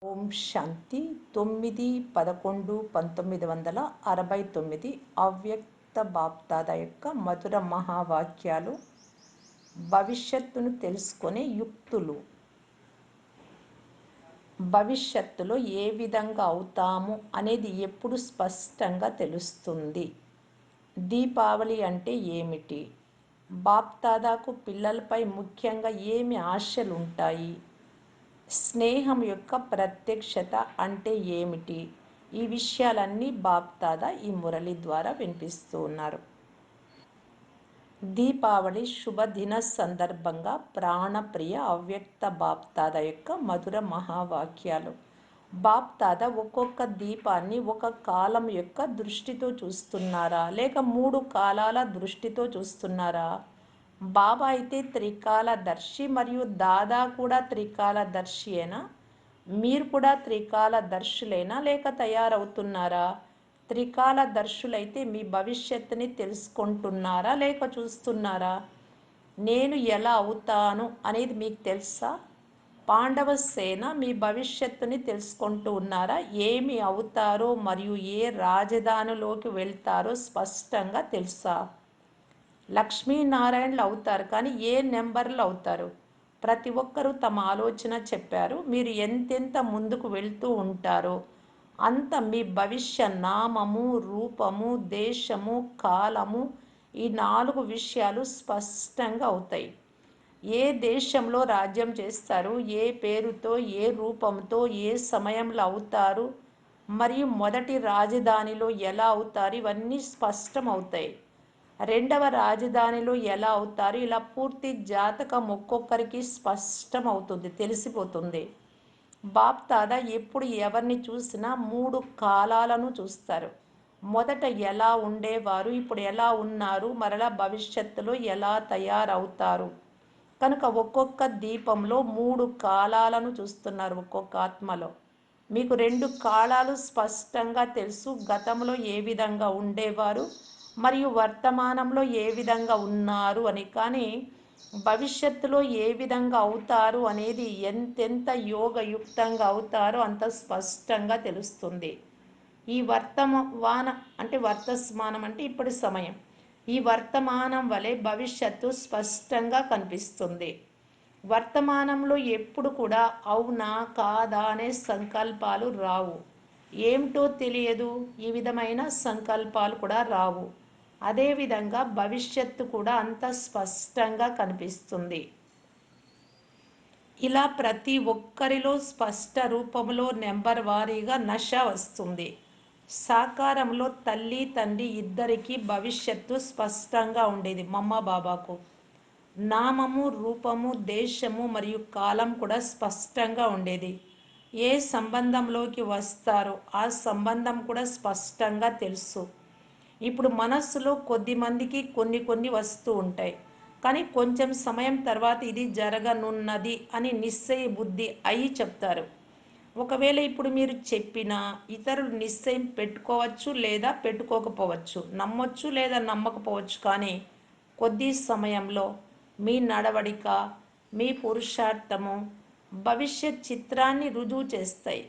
ఓం శాంతి 9/11/1969 అవ్యక్త బాప్దాదా యొక్క మధుర మహావాక్యాలు. భవిష్యత్తును తెలుసుకునే యుక్తులు. భవిష్యత్తులో ఏ విధంగా అవుతాము అనేది ఎప్పుడు స్పష్టంగా తెలుస్తుంది. దీపావళి అంటే ఏమిటి? బాప్దాదాకు పిల్లలపై ముఖ్యంగా ఏమి ఆశలుంటాయి? స్నేహం యొక్క ప్రత్యక్షత అంటే ఏమిటి? ఈ విషయాలన్నీ బాప్దాదా ఈ మురళి ద్వారా వినిపిస్తూ ఉన్నారు. దీపావళి శుభదిన సందర్భంగా ప్రాణప్రియ అవ్యక్త బాప్దాదా యొక్క మధుర మహావాక్యాలు. బాప్దాదా ఒక్కొక్క దీపాన్ని ఒక కాలం యొక్క దృష్టితో చూస్తున్నారా, లేక 3 కాలాల దృష్టితో చూస్తున్నారా? బాబా అయితే త్రికాలదర్శి మరియు దాదా కూడా త్రికాలదర్శియేనా? మీరు కూడా త్రికాలదర్శులేనా లేక తయారవుతున్నారా? త్రికాలదర్శులైతే మీ భవిష్యత్తుని తెలుసుకుంటున్నారా లేక చూస్తున్నారా? నేను ఎలా అవుతాను అనేది మీకు తెలుసా? పాండవ సేన మీ భవిష్యత్తుని తెలుసుకుంటూ ఉన్నారా? ఏమి అవుతారో మరియు ఏ రాజధానిలోకి వెళ్తారో స్పష్టంగా తెలుసా? లక్ష్మీనారాయణలు అవుతారు, కానీ ఏ నెంబర్లు అవుతారు? ప్రతి ఒక్కరూ తమ ఆలోచన చెప్పారు. మీరు ఎంతెంత ముందుకు వెళ్తూ ఉంటారో అంత మీ భవిష్య నామము, రూపము, దేశము, కాలము, ఈ 4 విషయాలు స్పష్టంగా అవుతాయి. ఏ దేశంలో రాజ్యం చేస్తారు, ఏ పేరుతో, ఏ రూపంతో, ఏ సమయంలో అవుతారు, మరియు మొదటి రాజధానిలో ఎలా అవుతారు, ఇవన్నీ స్పష్టం అవుతాయి. రెండవ రాజధానిలో ఎలా అవుతారు, ఇలా పూర్తి జాతకం ఒక్కొక్కరికి స్పష్టం అవుతుంది, తెలిసిపోతుంది. బాప్దాదా ఎప్పుడు ఎవరిని చూసినా 3 కాలాలను చూస్తారు. మొదట ఎలా ఉండేవారు, ఇప్పుడు ఎలా ఉన్నారు, మరలా భవిష్యత్తులో ఎలా తయారవుతారు. కనుక ఒక్కొక్క దీపంలో 3 కాలాలను చూస్తున్నారు. ఒక్కొక్క ఆత్మలో మీకు 2 కాలాలు స్పష్టంగా తెలుసు. గతంలో ఏ విధంగా ఉండేవారు మరియు వర్తమానంలో ఏ విధంగా ఉన్నారు అని. కానీ భవిష్యత్తులో ఏ విధంగా అవుతారు అనేది, ఎంతెంత యోగయుక్తంగా అవుతారో అంత స్పష్టంగా తెలుస్తుంది. ఈ వర్తమానం అంటే ఇప్పటి సమయం. ఈ వర్తమానం వలె భవిష్యత్తు స్పష్టంగా కనిపిస్తుంది. వర్తమానంలో ఎప్పుడు కూడా అవునా కాదా అనే సంకల్పాలు రావు. ఏమిటో తెలియదు, ఈ విధమైన సంకల్పాలు కూడా రావు. అదేవిధంగా భవిష్యత్తు కూడా అంత స్పష్టంగా కనిపిస్తుంది. ఇలా ప్రతి ఒక్కరిలో స్పష్ట రూపంలో నెంబర్ వారీగా నష వస్తుంది. సాకారంలో తల్లి తండ్రి ఇద్దరికీ భవిష్యత్తు స్పష్టంగా ఉండేది. మమ్మ బాబాకు నామము, రూపము, దేశము మరియు కాలం కూడా స్పష్టంగా ఉండేది. ఏ సంబంధంలోకి వస్తారో ఆ సంబంధం కూడా స్పష్టంగా తెలుసు. ఇప్పుడు మనస్సులో కొద్ది మందికి కొన్ని వస్తూ ఉంటాయి, కానీ కొంచెం సమయం తర్వాత ఇది జరగనున్నది అని నిశ్చయ బుద్ధి అయి చెప్తారు. ఒకవేళ ఇప్పుడు మీరు చెప్పినా ఇతరులు నిశ్చయం పెట్టుకోవచ్చు లేదా పెట్టుకోకపోవచ్చు, నమ్మొచ్చు లేదా నమ్మకపోవచ్చు. కానీ కొద్ది సమయంలో మీ నడవడిక, మీ పురుషార్థము భవిష్యత్ చిత్రాన్ని రుజువు చేస్తాయి.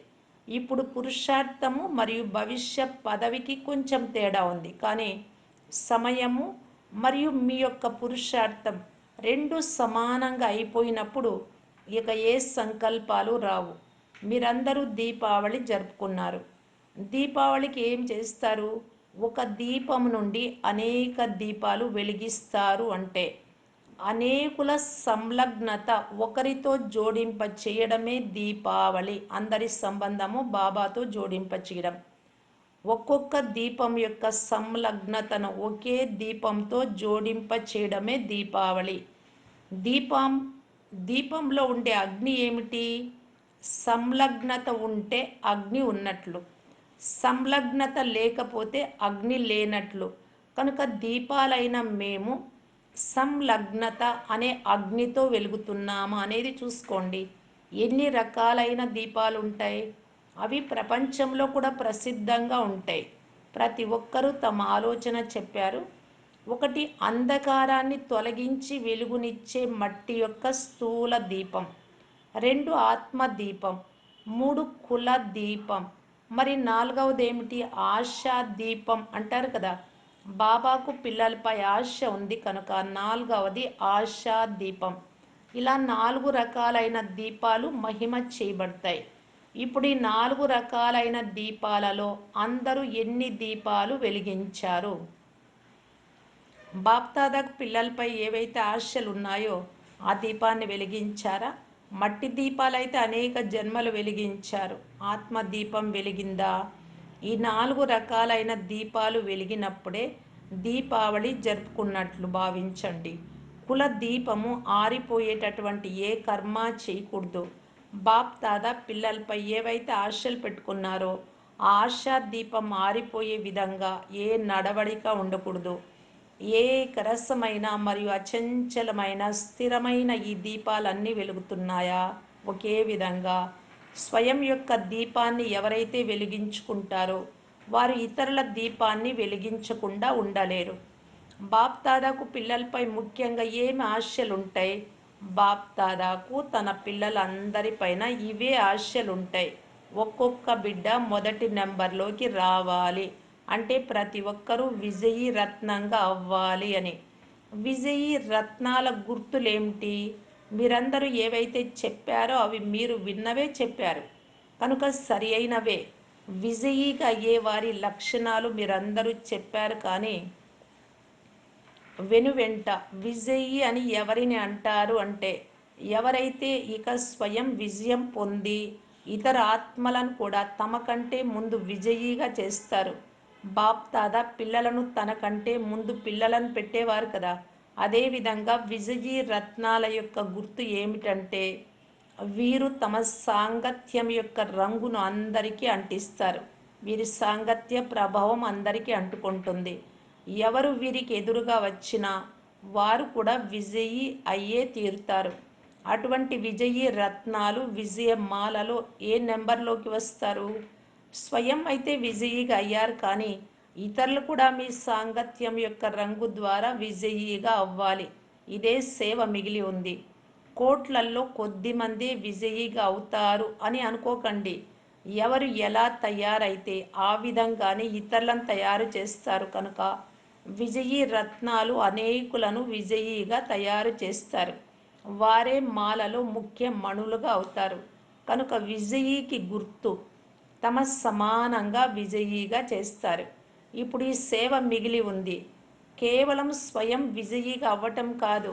ఇప్పుడు పురుషార్థము మరియు భవిష్య పదవికి కొంచెం తేడా ఉంది, కానీ సమయము మరియు మీ యొక్క పురుషార్థం రెండు సమానంగా అయిపోయినప్పుడు ఇక ఏ సంకల్పాలు రావు. మీరందరూ దీపావళి జరుపుకున్నారు. దీపావళికి ఏం చేస్తారు? ఒక దీపం నుండి అనేక దీపాలు వెలిగిస్తారు. అంటే అనేకుల సంలగ్నత ఒకరితో జోడింప చేయడమే దీపావళి. అందరి సంబంధము బాబాతో జోడింప చేయడం. ఒక్కొక్క దీపం యొక్క సంలగ్నతను ఒకే దీపంతో జోడింప చేయడమే దీపావళి. దీపంలో ఉండే అగ్ని ఏమిటి? సంలగ్నత ఉంటే అగ్ని ఉన్నట్లు, సంలగ్నత లేకపోతే అగ్ని లేనట్లు. కనుక దీపాలైన మేము సంలగ్నత అనే అగ్నితో వెలుగుతున్నామా అనేది చూసుకోండి. ఎన్ని రకాలైన దీపాలు ఉంటాయి, అవి ప్రపంచంలో కూడా ప్రసిద్ధంగా ఉంటాయి. ప్రతి ఒక్కరూ తమ ఆలోచన చెప్పారు. ఒకటి అంధకారాన్ని తొలగించి వెలుగునిచ్చే మట్టి యొక్క స్థూల దీపం. 2 ఆత్మ దీపం. మూడు కుల దీపం. మరి నాలుగవది ఏమిటి? ఆశా దీపం అంటారు కదా. బాబాకు పిల్లలపై ఆశ ఉంది కనుక నాలుగవది ఆశా దీపం. ఇలా 4 రకాలైన దీపాలు మహిమ చేయబడతాయి. ఇప్పుడు ఈ 4 రకాలైన దీపాలలో అందరూ ఎన్ని దీపాలు వెలిగించారు? బాప్దాదాకు పిల్లలపై ఏవైతే ఆశలు ఉన్నాయో ఆ దీపాన్ని వెలిగించారా? మట్టి దీపాలైతే అనేక జన్మలు వెలిగించారు. ఆత్మ దీపం వెలిగిందా? ఈ 4 రకాలైన దీపాలు వెలిగినప్పుడే దీపావళి జరుపుకున్నట్లు భావించండి. కుల దీపము ఆరిపోయేటటువంటి ఏ కర్మ చేయకూడదు. బాప్ దాదా పిల్లలపై ఏవైతే ఆశలు పెట్టుకున్నారో ఆ ఆశా దీపం ఆరిపోయే విధంగా ఏ నడవడిక ఉండకూడదు. ఏకరసమైన మరియు అచంచలమైన స్థిరమైన ఈ దీపాలన్నీ వెలుగుతున్నాయా? ఒకే విధంగా స్వయం యొక్క దీపాన్ని ఎవరైతే వెలిగించుకుంటారో వారు ఇతరుల దీపాన్ని వెలిగించకుండా ఉండలేరు. బాప్ దాదాకు పిల్లలపై ముఖ్యంగా ఏమి ఆశలు ఉంటాయి? బాప్ దాదాకు తన పిల్లలందరిపైన ఇవే ఆశలు ఉంటాయి. ఒక్కొక్క బిడ్డ మొదటి నెంబర్లోకి రావాలి అంటే ప్రతి ఒక్కరూ విజయీ రత్నంగా అవ్వాలి అని. విజయీ రత్నాల గుర్తులేమిటి? మీరందరూ ఏవైతే చెప్పారో అవి మీరు విన్నవే చెప్పారు కనుక సరి అయినవే. విజయీగా అయ్యే వారి లక్షణాలు మీరందరూ చెప్పారు. కానీ వెనువెంట విజయి అని ఎవరిని అంటారు అంటే ఎవరైతే ఇక స్వయం విజయం పొంది ఇతర ఆత్మలను కూడా తమ కంటే ముందు విజయీగా చేస్తారు. బాప్ దాదా పిల్లలను తన కంటే ముందు పిల్లలను పెట్టేవారు కదా. అదేవిధంగా విజయీ రత్నాల యొక్క గుర్తు ఏమిటంటే వీరు తమ సాంగత్యం యొక్క రంగును అందరికీ అంటిస్తారు. వీరి సాంగత్య ప్రభావం అందరికీ అంటుకుంటుంది. ఎవరు వీరికి ఎదురుగా వచ్చినా వారు కూడా విజయీ అయ్యే తీరుతారు. అటువంటి విజయీ రత్నాలు విజయమాలలో ఏ నెంబర్లోకి వస్తారు? స్వయం అయితే విజయీగా అయ్యారు, కానీ ఇతరులు కూడా మీ సాంగత్యం యొక్క రంగు ద్వారా విజయీగా అవ్వాలి. ఇదే సేవ మిగిలి ఉంది. కోట్లల్లో కొద్ది మంది విజయీగా అవుతారు అని అనుకోకండి. ఎవరు ఎలా తయారైతే ఆ విధంగానే ఇతరులను తయారు చేస్తారు కనుక విజయీ రత్నాలు అనేకులను విజయీగా తయారు చేస్తారు. వారే మాలలో ముఖ్య మణులుగా అవుతారు. కనుక విజయీకి గుర్తు తమ సమానంగా విజయీగా చేస్తారు. ఇప్పుడు ఈ సేవ మిగిలి ఉంది. కేవలం స్వయం విజయీగా అవ్వటం కాదు,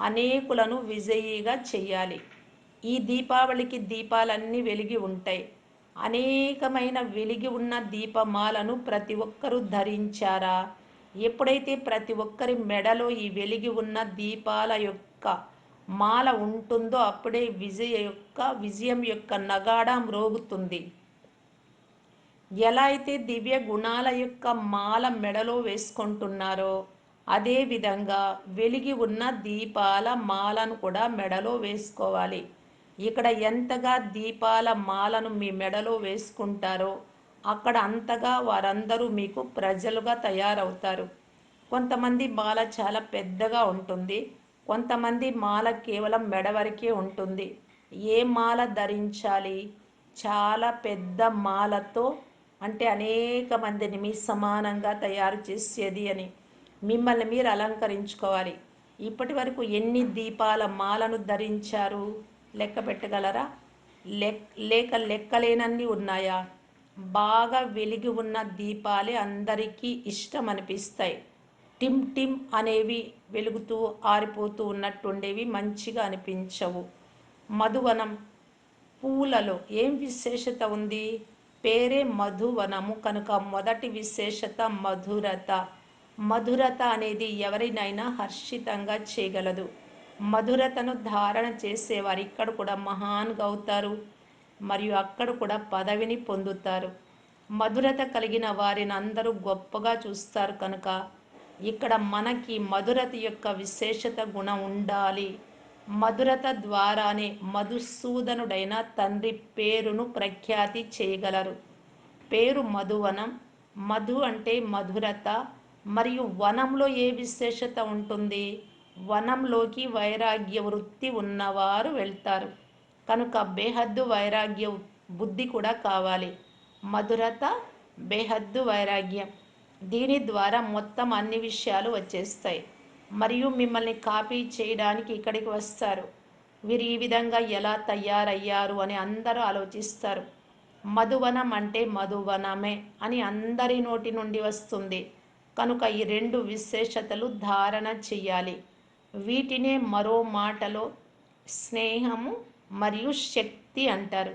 అనేకులను విజయీగా చెయ్యాలి. ఈ దీపావళికి దీపాలన్నీ వెలిగి ఉంటాయి. అనేకమైన వెలిగి ఉన్న దీపమాలను ప్రతి ఒక్కరూ ధరించారా? ఎప్పుడైతే ప్రతి ఒక్కరి మెడలో ఈ వెలిగి ఉన్న దీపాల యొక్క మాల ఉంటుందో అప్పుడే విజయం యొక్క నగాడా మ్రోగుతుంది. ఎలా అయితే దివ్య గుణాల యొక్క మాల మెడలో వేసుకుంటున్నారో అదేవిధంగా వెలిగి ఉన్న దీపాల మాలను కూడా మెడలో వేసుకోవాలి. ఇక్కడ ఎంతగా దీపాల మాలను మీ మెడలో వేసుకుంటారో అక్కడ అంతగా వారందరూ మీకు ప్రజలుగా తయారవుతారు. కొంతమంది మాల చాలా పెద్దగా ఉంటుంది, కొంతమంది మాల కేవలం మెడ వరకే ఉంటుంది. ఏ మాల ధరించాలి? చాలా పెద్ద మాలతో, అంటే అనేక మందిని మీ సమానంగా తయారు చేసేది అని మిమ్మల్ని మీరు అలంకరించుకోవాలి. ఇప్పటి వరకు ఎన్ని దీపాల మాలను ధరించారు? లెక్క పెట్టగలరా? లేక లెక్కలేనన్ని ఉన్నాయా? బాగా వెలిగి ఉన్న దీపాలే అందరికీ ఇష్టం అనిపిస్తాయి. టిమ్ టిమ్ అనేవి వెలుగుతూ ఆరిపోతూ ఉన్నట్టుండేవి మంచిగా అనిపించవు. మధువనం పూలలో ఏం విశేషత ఉంది? పేరే మధువనము కనుక మొదటి విశేషత మధురత. మధురత అనేది ఎవరినైనా హర్షితంగా చేయగలదు. మధురతను ధారణ చేసేవారు ఇక్కడ కూడా మహాన్గా అవుతారు మరియు అక్కడ కూడా పదవిని పొందుతారు. మధురత కలిగిన వారిని అందరూ గొప్పగా చూస్తారు కనుక ఇక్కడ మనకి మధురత యొక్క విశేషత గుణం ఉండాలి. మధురత ద్వారానే మధుసూదనుడైన తండ్రి పేరును ప్రఖ్యాతి చేయగలరు. పేరు మధువనం. మధు అంటే మధురత. మరియు వనంలో ఏ విశేషత ఉంటుంది? వనంలోకి వైరాగ్య వృత్తి ఉన్నవారు వెళ్తారు కనుక బేహద్దు వైరాగ్య బుద్ధి కూడా కావాలి. మధురత, బేహద్దు వైరాగ్యం. దీని ద్వారా మొత్తం అన్ని విషయాలు వచ్చేస్తాయి. మరియు మిమ్మల్ని కాపీ చేయడానికి ఇక్కడికి వస్తారు. వీరు ఈ విధంగా ఎలా తయారయ్యారు అని అందరూ ఆలోచిస్తారు. మధువనం అంటే మధువనమే అని అందరి నోటి నుండి వస్తుంది. కనుక ఈ రెండు విశేషతలు ధారణ చెయ్యాలి. వీటినే మరో మాటలో స్నేహము మరియు శక్తి అంటారు.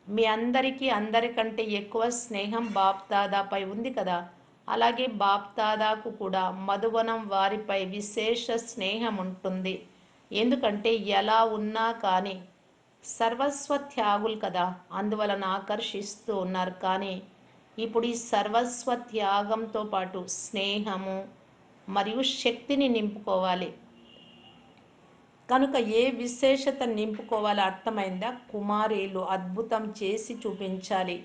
మీ అందరికీ అందరికంటే ఎక్కువ స్నేహం బాప్దాదాపై ఉంది కదా. అలాగే బాప్దాదాకు కూడా మధువనం వారిపై విశేష స్నేహం ఉంటుంది. ఎందుకంటే ఎలా ఉన్నా కానీ సర్వస్వ త్యాగులు కదా, అందువలన ఆకర్షిస్తూ ఉన్నారు. కానీ ఇప్పుడు ఈ సర్వస్వ త్యాగంతో పాటు స్నేహము మరియు శక్తిని నింపుకోవాలి. కనుక ఏ విశేషత నింపుకోవాలో అర్థమైందా? కుమారీలు అద్భుతం చేసి చూపించాలి.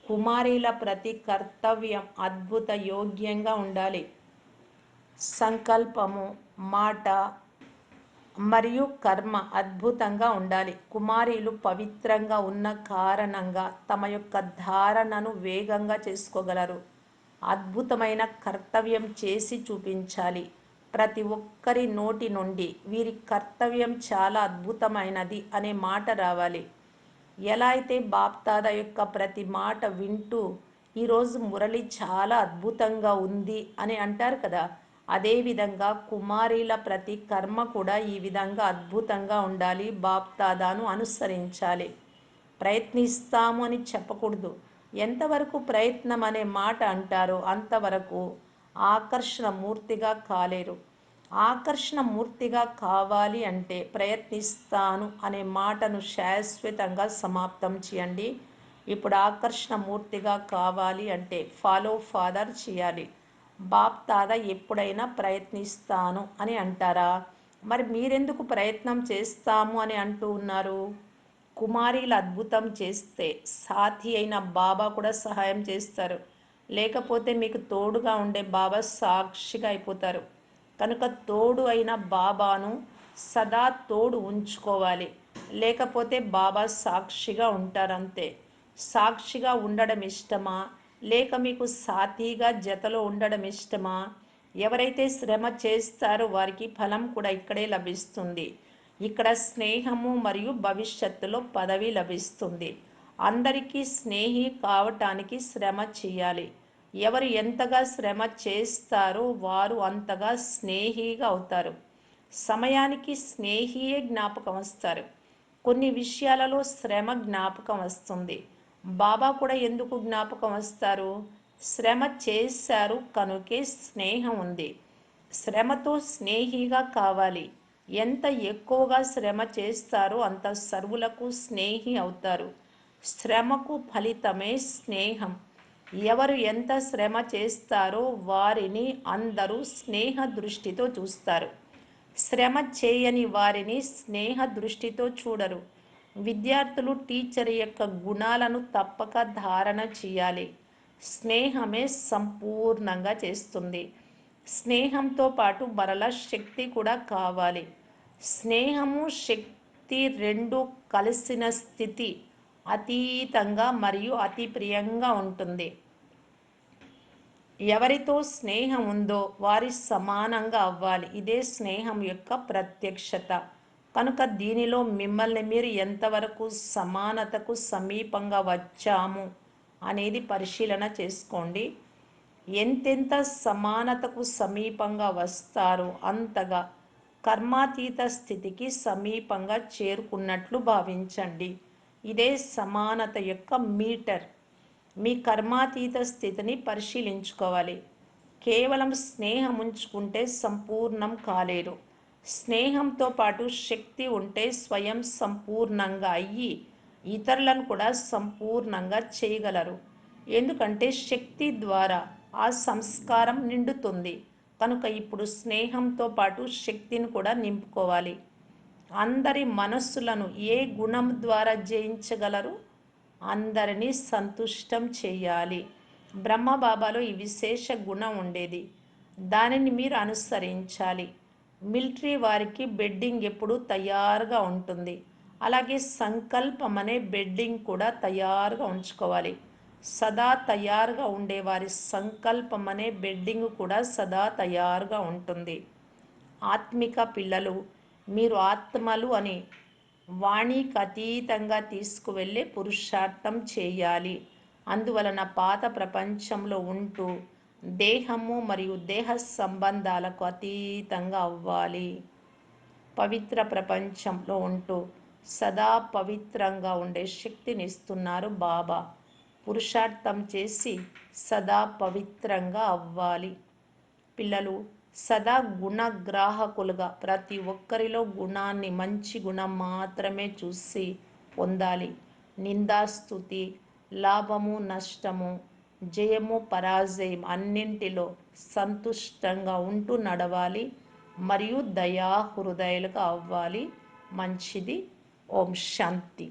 కుమారీల ప్రతి కర్తవ్యం అద్భుత యోగ్యంగా ఉండాలి. సంకల్పము, మాట మరియు కర్మ అద్భుతంగా ఉండాలి. కుమారీలు పవిత్రంగా ఉన్న కారణంగా తమ యొక్క ధారణను వేగంగా చేసుకోగలరు. అద్భుతమైన కర్తవ్యం చేసి చూపించాలి. ప్రతి ఒక్కరి నోటి నుండి వీరి కర్తవ్యం చాలా అద్భుతమైనది అనే మాట రావాలి. ఎలా అయితే బాప్దాదా యొక్క ప్రతి మాట వింటూ ఈరోజు మురళి చాలా అద్భుతంగా ఉంది అని అంటారు కదా, అదేవిధంగా కుమారీల ప్రతి కర్మ కూడా ఈ విధంగా అద్భుతంగా ఉండాలి. బాప్దాదాను అనుసరించాలి. ప్రయత్నిస్తాము అని చెప్పకూడదు. ఎంతవరకు ప్రయత్నం అనే మాట అంటారో అంతవరకు ఆకర్షణ మూర్తిగా కాలేరు. ఆకర్షణ మూర్తిగా కావాలి అంటే ప్రయత్నిస్తాను అనే మాటను శాశ్వతంగా సమాప్తం చేయండి. ఇప్పుడు ఆకర్షణ మూర్తిగా కావాలి అంటే ఫాలో ఫాదర్ చేయాలి. బాప్ దాదా ఎప్పుడైనా ప్రయత్నిస్తాను అని అంటారా? మరి మీరెందుకు ప్రయత్నం చేస్తాము అని అంటూ ఉన్నారు? కుమారీలు అద్భుతం చేస్తే సాథి అయిన బాబా కూడా సహాయం చేస్తారు. లేకపోతే మీకు తోడుగా ఉండే బాబా సాక్షిగా అయిపోతారు. కనుక తోడు అయిన బాబాను సదా తోడు ఉంచుకోవాలి. లేకపోతే బాబా సాక్షిగా ఉంటారంతే. సాక్షిగా ఉండడం ఇష్టమా, లేక మీకు సాథీగా జతలో ఉండడం ఇష్టమా? ఎవరైతే శ్రమ చేస్తారో వారికి ఫలం కూడా ఇక్కడే లభిస్తుంది. ఇక్కడ స్నేహము మరియు భవిష్యత్తులో పదవి లభిస్తుంది. అందరికీ స్నేహి కావటానికి శ్రమ చేయాలి. ఎవరు ఎంతగా శ్రమ చేస్తారో వారు అంతగా స్నేహిగా అవుతారు. సమయానికి స్నేహియే జ్ఞాపకం వస్తారు. కొన్ని విషయాలలో శ్రమ జ్ఞాపకం వస్తుంది. బాబా కూడా ఎందుకు జ్ఞాపకం వస్తారు? శ్రమ చేశారు కనుకే స్నేహం ఉంది. శ్రమతో స్నేహిగా కావాలి. ఎంత ఎక్కువగా శ్రమ చేస్తారో అంత సర్వులకు స్నేహి అవుతారు. శ్రమకు ఫలితమే స్నేహం. ఎవరు ఎంత శ్రమ చేస్తారో వారిని అందరూ స్నేహ దృష్టితో చూస్తారు. శ్రమ చేయని వారిని స్నేహ దృష్టితో చూడరు. విద్యార్థులు టీచర్ యొక్క గుణాలను తప్పక ధారణ చేయాలి. స్నేహమే సంపూర్ణంగా చేస్తుంది. స్నేహంతో పాటు మరల శక్తి కూడా కావాలి. స్నేహము శక్తి రెండు కలిసిన స్థితి అతీతంగా మరియు అతి ప్రియంగా ఉంటుంది. ఎవరితో స్నేహం ఉందో వారి సమానంగా అవ్వాలి. ఇదే స్నేహం యొక్క ప్రత్యక్షత. కనుక దీనిలో మిమ్మల్ని మీరు ఎంతవరకు సమానతకు సమీపంగా వచ్చాము అనేది పరిశీలన చేసుకోండి. ఎంతెంత సమానతకు సమీపంగా వస్తారో అంతగా కర్మాతీత స్థితికి సమీపంగా చేరుకున్నట్లు భావించండి. ఇదే సమానత యొక్క మీటర్. మీ కర్మాతీత స్థితిని పరిశీలించుకోవాలి. కేవలం స్నేహం ఉంచుకుంటే సంపూర్ణం కాలేరు. స్నేహంతో పాటు శక్తి ఉంటే స్వయం సంపూర్ణంగా అయ్యి ఇతరులను కూడా సంపూర్ణంగా చేయగలరు. ఎందుకంటే శక్తి ద్వారా ఆ సంస్కారం నిండుతుంది. కనుక ఇప్పుడు స్నేహంతో పాటు శక్తిని కూడా నింపుకోవాలి. అందరి మనస్సులను ఏ గుణం ద్వారా జయించగలరు? అందరినీ సంతుష్టం చేయాలి. బ్రహ్మబాబాలో ఈ విశేష గుణం ఉండేది. దానిని మీరు అనుసరించాలి. మిలిటరీ వారికి బెడ్డింగ్ ఎప్పుడూ తయారుగా ఉంటుంది. అలాగే సంకల్పం అనే బెడ్డింగ్ కూడా తయారుగా ఉంచుకోవాలి. సదా తయారుగా ఉండేవారి సంకల్పం అనే బెడ్డింగ్ కూడా సదా తయారుగా ఉంటుంది. ఆత్మిక పిల్లలు, మీరు ఆత్మలు అని వాణికి అతీతంగా తీసుకువెళ్ళే పురుషార్థం చేయాలి. అందువలన పాత ప్రపంచంలో ఉంటూ దేహము మరియు దేహ సంబంధాలకు అతీతంగా అవ్వాలి. పవిత్ర ప్రపంచంలో ఉంటూ సదా పవిత్రంగా ఉండే శక్తిని ఇస్తున్నారు బాబా. పురుషార్థం చేసి సదా పవిత్రంగా అవ్వాలి. పిల్లలు సదా గుణగ్రాహకులుగా ప్రతి ఒక్కరిలో గుణాన్ని, మంచి గుణం మాత్రమే చూసి పొందాలి. నిందాస్తుతి, లాభము నష్టము, జయము పరాజయం అన్నింటిలో సంతుష్టంగా ఉంటూ నడవాలి మరియు దయా హృదయాలుగా అవ్వాలి. మంచిది. ఓం శాంతి.